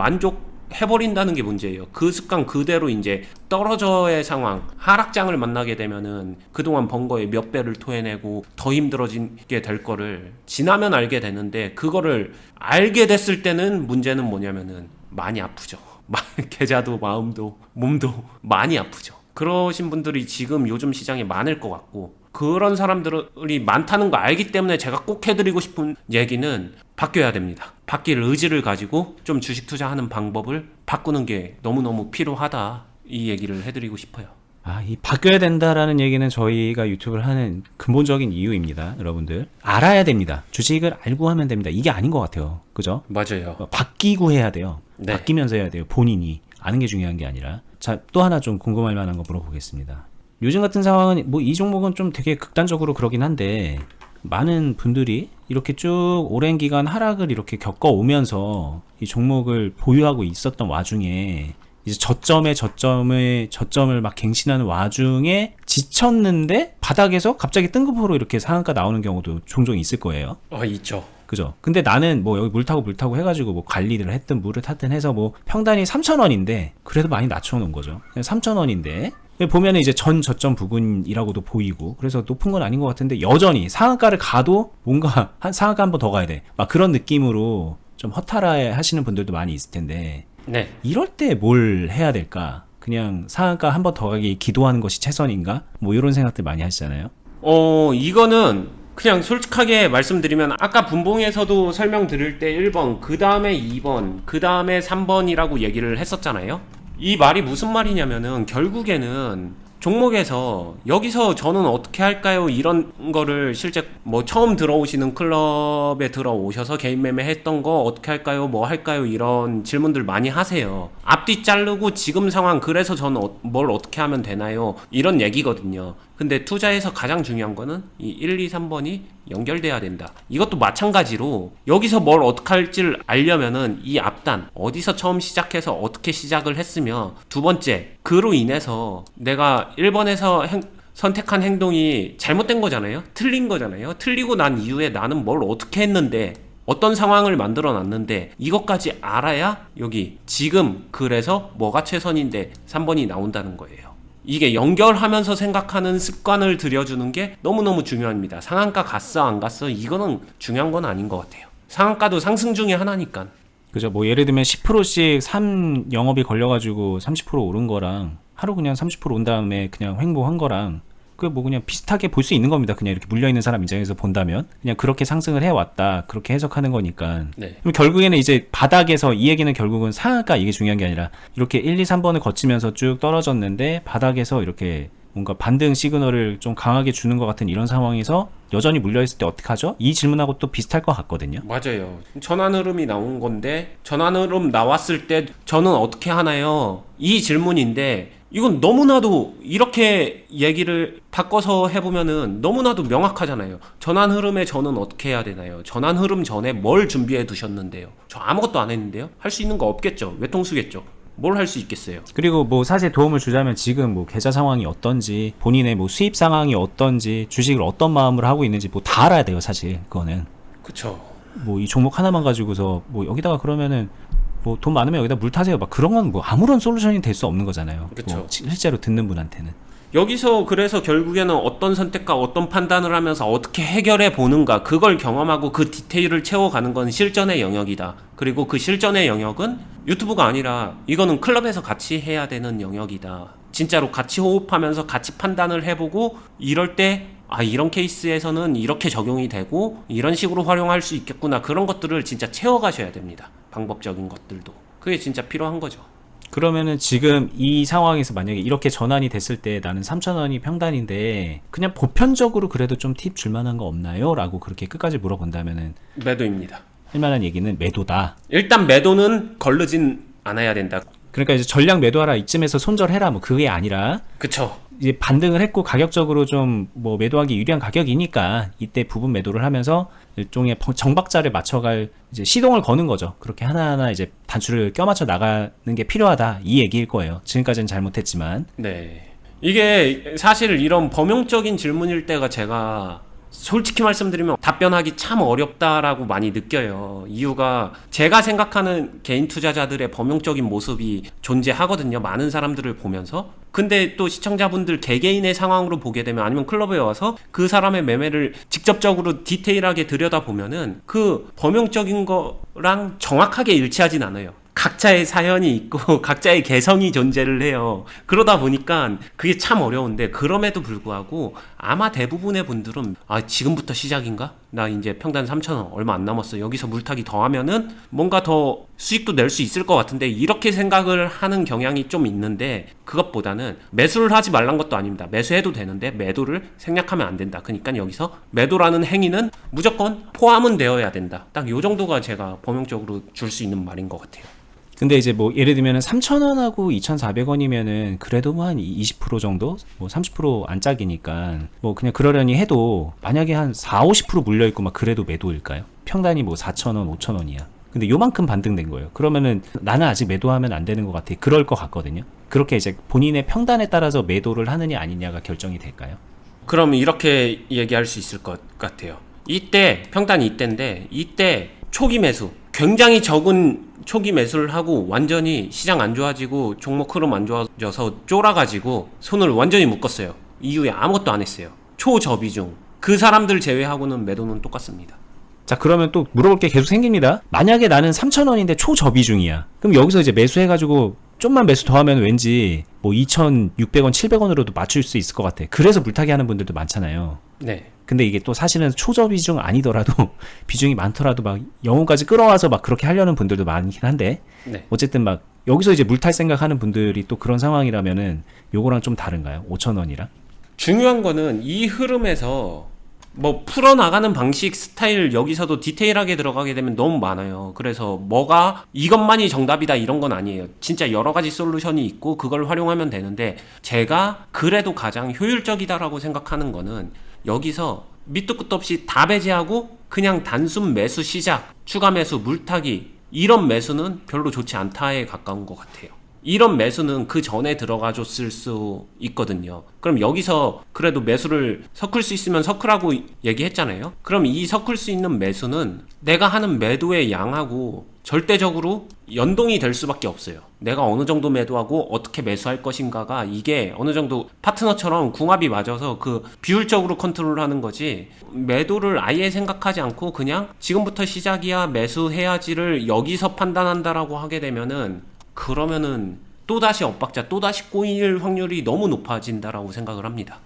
해버린다는 게 문제예요. 그 습관 그대로 이제 떨어져의 상황, 하락장을 만나게 되면은 그동안 번 거에 몇 배를 토해내고 더 힘들어지게 될 거를 지나면 알게 되는데 그거를 알게 됐을 때는 문제는 뭐냐면은 많이 아프죠. 계좌도 마음도 몸도 많이 아프죠. 그러신 분들이 지금 요즘 시장에 많을 것 같고 그런 사람들이 많다는 거 알기 때문에 제가 꼭 해드리고 싶은 얘기는 바뀌어야 됩니다. 바뀔 의지를 가지고 좀 주식 투자하는 방법을 바꾸는 게 너무너무 필요하다. 이 얘기를 해드리고 싶어요. 이 바뀌어야 된다라는 얘기는 저희가 유튜브를 하는 근본적인 이유입니다. 여러분들 알아야 됩니다. 주식을 알고 하면 됩니다. 이게 아닌 것 같아요. 그죠? 맞아요. 바뀌고 해야 돼요. 네. 바뀌면서 해야 돼요. 본인이 아는 게 중요한 게 아니라. 자, 또 하나 좀 궁금할 만한 거 물어보겠습니다. 요즘 같은 상황은 뭐 이 종목은 좀 되게 극단적으로 그러긴 한데 많은 분들이 이렇게 쭉 오랜 기간 하락을 이렇게 겪어오면서 이 종목을 보유하고 있었던 와중에 이제 저점을 막 갱신하는 와중에 지쳤는데 바닥에서 갑자기 뜬금포로 이렇게 상한가 나오는 경우도 종종 있을 거예요. 있죠. 그죠? 근데 나는 뭐 여기 물 타고 해가지고 뭐 관리를 했든 물을 탔든 해서 뭐 평단이 3,000원인데 그래도 많이 낮춰놓은 거죠. 3,000원인데 보면은 이제 전 저점 부근이라고도 보이고 그래서 높은 건 아닌 것 같은데 여전히 상한가를 가도 뭔가 상한가 한 번 더 가야 돼. 막 그런 느낌으로 좀 허탈해 하시는 분들도 많이 있을 텐데 네. 이럴 때 뭘 해야 될까? 그냥 상한가 한 번 더 가기 기도하는 것이 최선인가? 뭐 이런 생각들 많이 하시잖아요. 이거는 그냥 솔직하게 말씀드리면 아까 분봉에서도 설명드릴 때 1번, 그 다음에 2번, 그 다음에 3번이라고 얘기를 했었잖아요. 이 말이 무슨 말이냐면은 결국에는 종목에서 여기서 저는 어떻게 할까요? 이런 거를 실제 뭐 처음 들어오시는 클럽에 들어오셔서 개인 매매 했던 거 어떻게 할까요? 뭐 할까요? 이런 질문들 많이 하세요. 앞뒤 자르고 지금 상황 그래서 저는 뭘 어떻게 하면 되나요? 이런 얘기거든요. 근데 투자에서 가장 중요한 거는 이 1, 2, 3번이 연결돼야 된다. 이것도 마찬가지로 여기서 뭘 어떻게 할지를 알려면은 이 앞단 어디서 처음 시작해서 어떻게 시작을 했으며 두 번째 그로 인해서 내가 1번에서 선택한 행동이 잘못된 거잖아요. 틀린 거잖아요. 틀리고 난 이후에 나는 뭘 어떻게 했는데 어떤 상황을 만들어 놨는데 이것까지 알아야 여기 지금 그래서 뭐가 최선인데 3번이 나온다는 거예요. 이게 연결하면서 생각하는 습관을 들여주는 게 너무너무 중요합니다. 상한가 갔어 안 갔어 이거는 중요한 건 아닌 것 같아요. 상한가도 상승 중에 하나니까. 그죠? 뭐 예를 들면 10%씩 3영업이 걸려가지고 30% 오른 거랑 하루 그냥 30% 온 다음에 그냥 횡보한 거랑 그 뭐 그냥 비슷하게 볼 수 있는 겁니다. 그냥 이렇게 물려있는 사람 입장에서 본다면 그냥 그렇게 상승을 해왔다 그렇게 해석하는 거니까. 네. 그럼 결국에는 이제 바닥에서 이 얘기는 결국은 상한가 이게 중요한 게 아니라 이렇게 1, 2, 3번을 거치면서 쭉 떨어졌는데 바닥에서 이렇게 뭔가 반등 시그널을 좀 강하게 주는 것 같은 이런 상황에서 여전히 물려있을 때 어떡하죠? 이 질문하고 또 비슷할 것 같거든요. 맞아요. 전환 흐름이 나온 건데 전환 흐름 나왔을 때 저는 어떻게 하나요? 이 질문인데 이건 너무나도 이렇게 얘기를 바꿔서 해보면은 너무나도 명확하잖아요. 전환 흐름에 저는 어떻게 해야 되나요? 전환 흐름 전에 뭘 준비해 두셨는데요? 저 아무것도 안 했는데요? 할 수 있는 거 없겠죠? 외통수겠죠? 뭘 할 수 있겠어요? 그리고 뭐 사실 도움을 주자면 지금 뭐 계좌 상황이 어떤지 본인의 뭐 수입 상황이 어떤지 주식을 어떤 마음으로 하고 있는지 뭐 다 알아야 돼요. 사실 그거는 그쵸. 뭐 이 종목 하나만 가지고서 뭐 여기다가 그러면은 뭐 돈 많으면 여기다 물 타세요 막 그런 건 뭐 아무런 솔루션이 될 수 없는 거잖아요. 그쵸. 뭐 실제로 듣는 분한테는. 여기서 그래서 결국에는 어떤 선택과 어떤 판단을 하면서 어떻게 해결해 보는가 그걸 경험하고 그 디테일을 채워가는 건 실전의 영역이다. 그리고 그 실전의 영역은 유튜브가 아니라 이거는 클럽에서 같이 해야 되는 영역이다. 진짜로 같이 호흡하면서 같이 판단을 해보고 이럴 때 이런 케이스에서는 이렇게 적용이 되고 이런 식으로 활용할 수 있겠구나. 그런 것들을 진짜 채워가셔야 됩니다. 방법적인 것들도. 그게 진짜 필요한 거죠. 그러면은 지금 이 상황에서 만약에 이렇게 전환이 됐을 때 나는 3,000원이 평단인데 그냥 보편적으로 그래도 좀 팁 줄만한 거 없나요? 라고 그렇게 끝까지 물어본다면은 매도입니다. 할 만한 얘기는 매도다. 일단 매도는 거르진 않아야 된다. 그러니까 이제 전량 매도하라 이쯤에서 손절해라 뭐 그게 아니라 그쵸. 이제 반등을 했고 가격적으로 좀 뭐 매도하기 유리한 가격이니까 이때 부분 매도를 하면서 일종의 정박자를 맞춰갈 이제 시동을 거는 거죠. 그렇게 하나하나 이제 단추를 껴맞춰 나가는 게 필요하다 이 얘기일 거예요. 지금까지는 잘못했지만. 네. 이게 사실 이런 범용적인 질문일 때가 제가 솔직히 말씀드리면 답변하기 참 어렵다라고 많이 느껴요. 이유가 제가 생각하는 개인 투자자들의 범용적인 모습이 존재하거든요. 많은 사람들을 보면서. 근데 또 시청자분들 개개인의 상황으로 보게 되면 아니면 클럽에 와서 그 사람의 매매를 직접적으로 디테일하게 들여다보면은 그 범용적인 거랑 정확하게 일치하진 않아요. 각자의 사연이 있고 각자의 개성이 존재를 해요. 그러다 보니까 그게 참 어려운데 그럼에도 불구하고 아마 대부분의 분들은 지금부터 시작인가? 나 이제 평단 3,000원 얼마 안 남았어. 여기서 물타기 더 하면은 뭔가 더 수익도 낼 수 있을 것 같은데 이렇게 생각을 하는 경향이 좀 있는데 그것보다는 매수를 하지 말란 것도 아닙니다. 매수해도 되는데 매도를 생략하면 안 된다. 그러니까 여기서 매도라는 행위는 무조건 포함은 되어야 된다. 딱 요 정도가 제가 범용적으로 줄 수 있는 말인 것 같아요. 근데 이제 뭐 예를 들면은 3,000원하고 2,400원이면은 그래도 뭐 한 20% 정도? 뭐 30% 안짝이니까 뭐 그냥 그러려니 해도 만약에 한 40, 50% 물려있고 막 그래도 매도일까요? 평단이 뭐 4,000원, 5,000원이야. 근데 요만큼 반등된 거예요. 그러면은 나는 아직 매도하면 안 되는 것 같아. 그럴 것 같거든요. 그렇게 이제 본인의 평단에 따라서 매도를 하느냐 아니냐가 결정이 될까요? 그럼 이렇게 얘기할 수 있을 것 같아요. 이때 평단이 이때인데 이때 초기 매수 굉장히 적은 초기 매수를 하고 완전히 시장 안 좋아지고 종목 흐름 안 좋아져서 쫄아가지고 손을 완전히 묶었어요. 이후에 아무것도 안 했어요. 초저비중 그 사람들 제외하고는 매도는 똑같습니다. 자, 그러면 또 물어볼 게 계속 생깁니다. 만약에 나는 3,000원인데 초저비중이야. 그럼 여기서 이제 매수해가지고 좀만 매수 더하면 왠지 뭐 2,600원, 700원으로도 맞출 수 있을 것 같아. 그래서 물타기 하는 분들도 많잖아요. 네. 근데 이게 또 사실은 초저비중 아니더라도 비중이 많더라도 막 영혼까지 끌어와서 막 그렇게 하려는 분들도 많긴 한데 네. 어쨌든 막 여기서 이제 물탈 생각하는 분들이 또 그런 상황이라면은 요거랑 좀 다른가요? 5,000원이랑? 중요한 거는 이 흐름에서 뭐 풀어나가는 방식 스타일 여기서도 디테일하게 들어가게 되면 너무 많아요. 그래서 뭐가 이것만이 정답이다 이런 건 아니에요. 진짜 여러 가지 솔루션이 있고 그걸 활용하면 되는데 제가 그래도 가장 효율적이다라고 생각하는 거는 여기서 밑도 끝도 없이 다 배제하고 그냥 단순 매수 시작, 추가 매수, 물타기 이런 매수는 별로 좋지 않다에 가까운 것 같아요. 이런 매수는 그 전에 들어가 줬을 수 있거든요. 그럼 여기서 그래도 매수를 섞을 수 있으면 섞으라고 얘기했잖아요. 그럼 이 섞을 수 있는 매수는 내가 하는 매도의 양하고 절대적으로 연동이 될 수밖에 없어요. 내가 어느 정도 매도하고 어떻게 매수할 것인가가 이게 어느 정도 파트너처럼 궁합이 맞아서 그 비율적으로 컨트롤하는 거지 매도를 아예 생각하지 않고 그냥 지금부터 시작이야 매수해야지를 여기서 판단한다라고 하게 되면은 그러면은 또다시 엇박자 또다시 꼬일 확률이 너무 높아진다라고 생각을 합니다.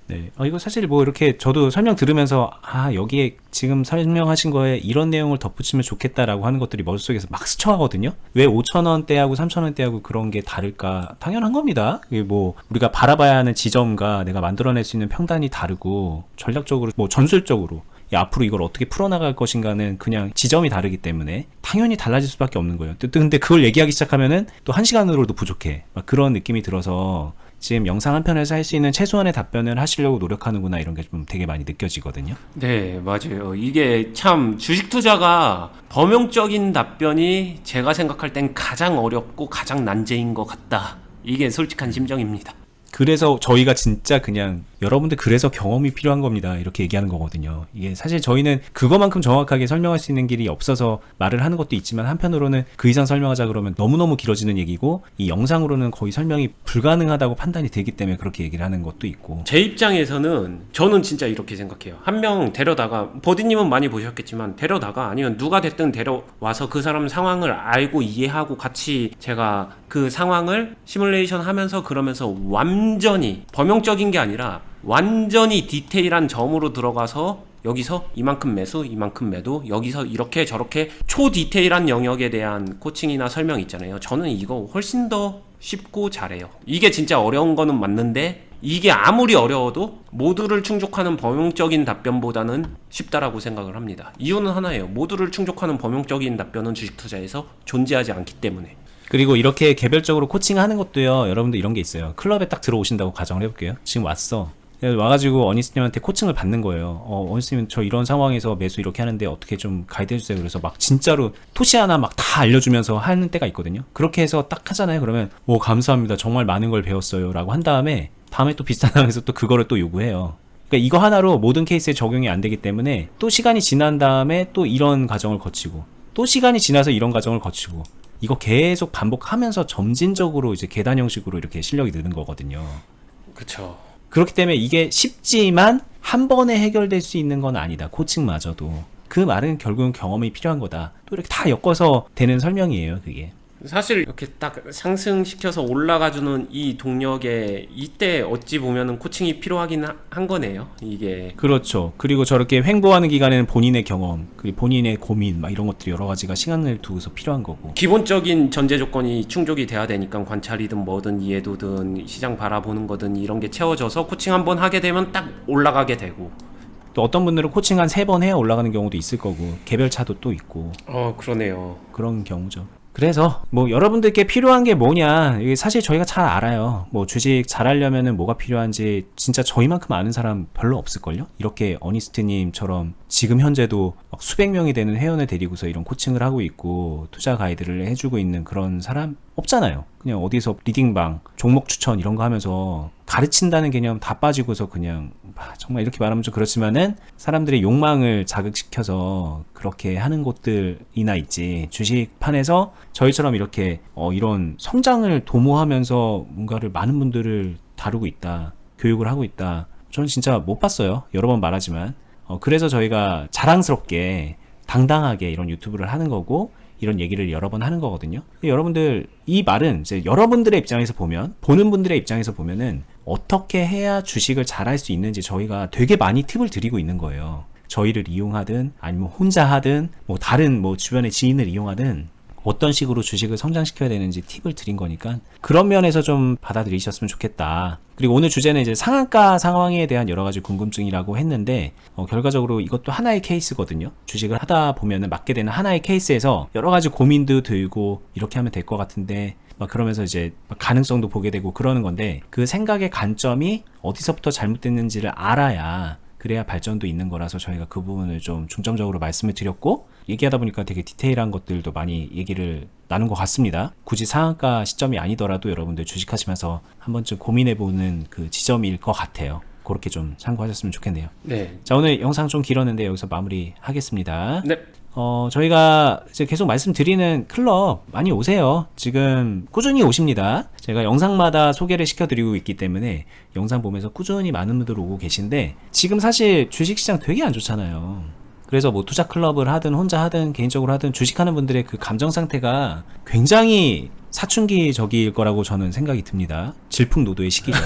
네. 이거 사실 뭐 이렇게 저도 설명 들으면서 여기에 지금 설명하신 거에 이런 내용을 덧붙이면 좋겠다라고 하는 것들이 머릿속에서 막 스쳐가거든요. 왜 5,000원대하고 3,000원대하고 그런 게 다를까? 당연한 겁니다. 이게 뭐 우리가 바라봐야 하는 지점과 내가 만들어낼 수 있는 평단이 다르고 전략적으로 뭐 전술적으로 앞으로 이걸 어떻게 풀어나갈 것인가는 그냥 지점이 다르기 때문에 당연히 달라질 수밖에 없는 거예요. 근데 그걸 얘기하기 시작하면은 또 1시간으로도 부족해. 막 그런 느낌이 들어서 지금 영상 한 편에서 할 수 있는 최소한의 답변을 하시려고 노력하는구나 이런 게 좀 되게 많이 느껴지거든요. 네, 맞아요. 이게 참 주식 투자가 범용적인 답변이 제가 생각할 땐 가장 어렵고 가장 난제인 것 같다. 이게 솔직한 심정입니다. 그래서 저희가 진짜 그냥 여러분들 그래서 경험이 필요한 겁니다 이렇게 얘기하는 거거든요. 이게 사실 저희는 그거만큼 정확하게 설명할 수 있는 길이 없어서 말을 하는 것도 있지만 한편으로는 그 이상 설명하자 그러면 너무너무 길어지는 얘기고 이 영상으로는 거의 설명이 불가능하다고 판단이 되기 때문에 그렇게 얘기를 하는 것도 있고 제 입장에서는 저는 진짜 이렇게 생각해요. 한 명 데려다가 버디님은 많이 보셨겠지만 데려다가 아니면 누가 됐든 데려와서 그 사람 상황을 알고 이해하고 같이 제가 그 상황을 시뮬레이션 하면서 그러면서 완전히 범용적인 게 아니라 완전히 디테일한 점으로 들어가서 여기서 이만큼 매수, 이만큼 매도, 여기서 이렇게 저렇게 초디테일한 영역에 대한 코칭이나 설명 있잖아요. 저는 이거 훨씬 더 쉽고 잘해요. 이게 진짜 어려운 거는 맞는데 이게 아무리 어려워도 모두를 충족하는 범용적인 답변보다는 쉽다라고 생각을 합니다. 이유는 하나예요. 모두를 충족하는 범용적인 답변은 주식 투자에서 존재하지 않기 때문에. 그리고 이렇게 개별적으로 코칭하는 것도요. 여러분들 이런 게 있어요. 클럽에 딱 들어오신다고 가정을 해볼게요. 지금 왔어. 와가지고 어니스님한테 코칭을 받는 거예요. 어니스님 저 이런 상황에서 매수 이렇게 하는데 어떻게 좀 가이드 해주세요. 그래서 막 진짜로 토시 하나 막 다 알려주면서 하는 때가 있거든요. 그렇게 해서 딱 하잖아요. 그러면 감사합니다. 정말 많은 걸 배웠어요. 라고 한 다음에 또 비슷한 상황에서 또 그거를 또 요구해요. 그러니까 이거 하나로 모든 케이스에 적용이 안 되기 때문에 또 시간이 지난 다음에 또 이런 과정을 거치고 또 시간이 지나서 이런 과정을 거치고 이거 계속 반복하면서 점진적으로 이제 계단 형식으로 이렇게 실력이 느는 거거든요. 그쵸. 그렇기 때문에 이게 쉽지만 한 번에 해결될 수 있는 건 아니다. 코칭마저도. 그 말은 결국은 경험이 필요한 거다. 또 이렇게 다 엮어서 되는 설명이에요, 그게. 사실 이렇게 딱 상승시켜서 올라가주는 이 동력에 이때 어찌 보면은 코칭이 필요하긴 한 거네요. 이게 그렇죠. 그리고 저렇게 횡보하는 기간에는 본인의 경험, 그리고 본인의 고민, 막 이런 것들이 여러 가지가 시간을 두고서 필요한 거고. 기본적인 전제 조건이 충족이 돼야 되니까 관찰이든 뭐든 이해도든 시장 바라보는 거든 이런 게 채워져서 코칭 한번 하게 되면 딱 올라가게 되고. 또 어떤 분들은 코칭 한 3번 해야 올라가는 경우도 있을 거고, 개별 차도 또 있고. 그러네요. 그런 경우죠. 그래서 뭐 여러분들께 필요한 게 뭐냐, 이게 사실 저희가 잘 알아요. 뭐 주식 잘하려면은 뭐가 필요한지 진짜 저희만큼 아는 사람 별로 없을걸요. 이렇게 어니스트님처럼 지금 현재도 막 수백 명이 되는 회원을 데리고서 이런 코칭을 하고 있고 투자 가이드를 해주고 있는 그런 사람 없잖아요. 그냥 어디서 리딩방, 종목 추천 이런 거 하면서 가르친다는 개념 다 빠지고서 그냥 정말 이렇게 말하면 좀 그렇지만은 사람들의 욕망을 자극시켜서 그렇게 하는 곳들이나 있지, 주식판에서 저희처럼 이렇게 이런 성장을 도모하면서 뭔가를 많은 분들을 다루고 있다, 교육을 하고 있다, 저는 진짜 못 봤어요. 여러 번 말하지만. 그래서 저희가 자랑스럽게 당당하게 이런 유튜브를 하는 거고 이런 얘기를 여러 번 하는 거거든요. 여러분들, 이 말은 이제 여러분들의 입장에서 보면, 보는 분들의 입장에서 보면은 어떻게 해야 주식을 잘할 수 있는지 저희가 되게 많이 팁을 드리고 있는 거예요. 저희를 이용하든 아니면 혼자 하든 뭐 다른 뭐 주변의 지인을 이용하든 어떤 식으로 주식을 성장시켜야 되는지 팁을 드린 거니까 그런 면에서 좀 받아들이셨으면 좋겠다. 그리고 오늘 주제는 이제 상한가 상황에 대한 여러 가지 궁금증이라고 했는데 결과적으로 이것도 하나의 케이스거든요. 주식을 하다 보면은 맞게 되는 하나의 케이스에서 여러 가지 고민도 들고 이렇게 하면 될 것 같은데 막 그러면서 이제 가능성도 보게 되고 그러는 건데, 그 생각의 관점이 어디서부터 잘못됐는지를 알아야 그래야 발전도 있는 거라서 저희가 그 부분을 좀 중점적으로 말씀을 드렸고, 얘기하다 보니까 되게 디테일한 것들도 많이 얘기를 나눈 것 같습니다. 굳이 상한가 시점이 아니더라도 여러분들 주식하시면서 한 번쯤 고민해보는 그 지점일 것 같아요. 그렇게 좀 참고하셨으면 좋겠네요. 네. 자, 오늘 영상 좀 길었는데 여기서 마무리 하겠습니다. 네. 저희가 이제 계속 말씀드리는 클럽 많이 오세요. 지금 꾸준히 오십니다. 제가 영상마다 소개를 시켜드리고 있기 때문에 영상 보면서 꾸준히 많은 분들 오고 계신데, 지금 사실 주식시장 되게 안 좋잖아요. 그래서 뭐 투자 클럽을 하든 혼자 하든 개인적으로 하든 주식하는 분들의 그 감정 상태가 굉장히 사춘기적일 거라고 저는 생각이 듭니다. 질풍노도의 시기죠.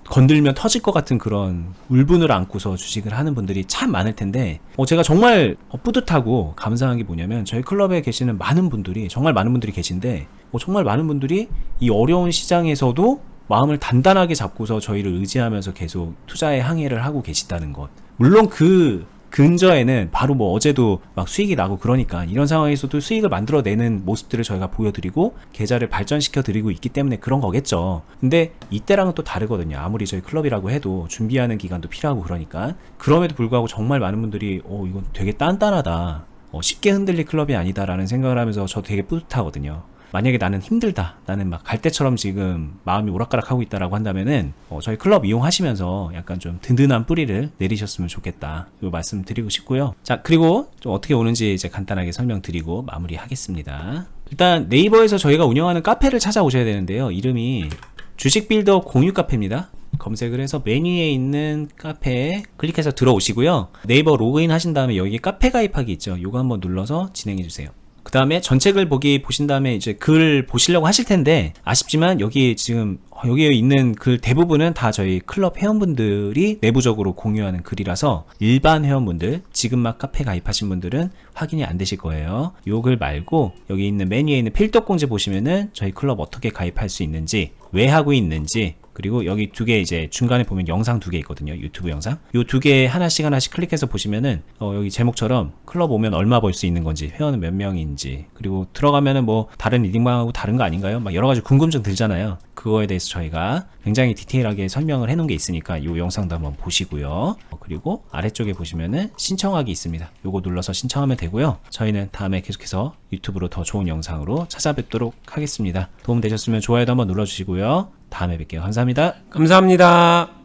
건들면 터질 것 같은 그런 울분을 안고서 주식을 하는 분들이 참 많을 텐데, 제가 정말 뿌듯하고 감사한 게 뭐냐면, 저희 클럽에 계시는 많은 분들이, 정말 많은 분들이 계신데, 정말 많은 분들이 이 어려운 시장에서도 마음을 단단하게 잡고서 저희를 의지하면서 계속 투자에 항해를 하고 계시다는 것. 물론 그 근저에는 바로 뭐 어제도 막 수익이 나고 그러니까 이런 상황에서도 수익을 만들어내는 모습들을 저희가 보여드리고 계좌를 발전시켜 드리고 있기 때문에 그런 거겠죠. 근데 이때랑은 또 다르거든요. 아무리 저희 클럽이라고 해도 준비하는 기간도 필요하고 그러니까. 그럼에도 불구하고 정말 많은 분들이 이건 되게 단단하다, 쉽게 흔들릴 클럽이 아니다라는 생각을 하면서 저 되게 뿌듯하거든요. 만약에 나는 힘들다, 나는 막 갈 때처럼 지금 마음이 오락가락하고 있다라고 한다면은 저희 클럽 이용하시면서 약간 좀 든든한 뿌리를 내리셨으면 좋겠다, 이 말씀 드리고 싶고요. 자, 그리고 좀 어떻게 오는지 이제 간단하게 설명드리고 마무리하겠습니다. 일단 네이버에서 저희가 운영하는 카페를 찾아오셔야 되는데요. 이름이 주식빌더 공유 카페입니다. 검색을 해서 메뉴에 있는 카페에 클릭해서 들어오시고요. 네이버 로그인 하신 다음에 여기 카페 가입하기 있죠. 요거 한번 눌러서 진행해 주세요. 그 다음에 전체 글 보기 보신 다음에 이제 글 보시려고 하실 텐데, 아쉽지만 여기 지금 여기에 있는 글 대부분은 다 저희 클럽 회원분들이 내부적으로 공유하는 글이라서 일반 회원분들, 지금 막 카페 가입하신 분들은 확인이 안 되실 거예요. 요 글 말고 여기 있는 메뉴에 있는 필독공지 보시면은 저희 클럽 어떻게 가입할 수 있는지, 왜 하고 있는지, 그리고 여기 두 개 이제 중간에 보면 영상 두 개 있거든요. 유튜브 영상. 요 두 개 하나씩 클릭해서 보시면은 여기 제목처럼 클럽 오면 얼마 벌 수 있는 건지, 회원은 몇 명인지, 그리고 들어가면은 뭐 다른 리딩방하고 다른 거 아닌가요? 막 여러 가지 궁금증 들잖아요. 그거에 대해서 저희가 굉장히 디테일하게 설명을 해 놓은 게 있으니까 요 영상도 한번 보시고요. 그리고 아래쪽에 보시면은 신청하기 있습니다. 요거 눌러서 신청하면 되고요. 저희는 다음에 계속해서 유튜브로 더 좋은 영상으로 찾아뵙도록 하겠습니다. 도움 되셨으면 좋아요도 한번 눌러주시고요. 다음에 뵐게요. 감사합니다. 감사합니다.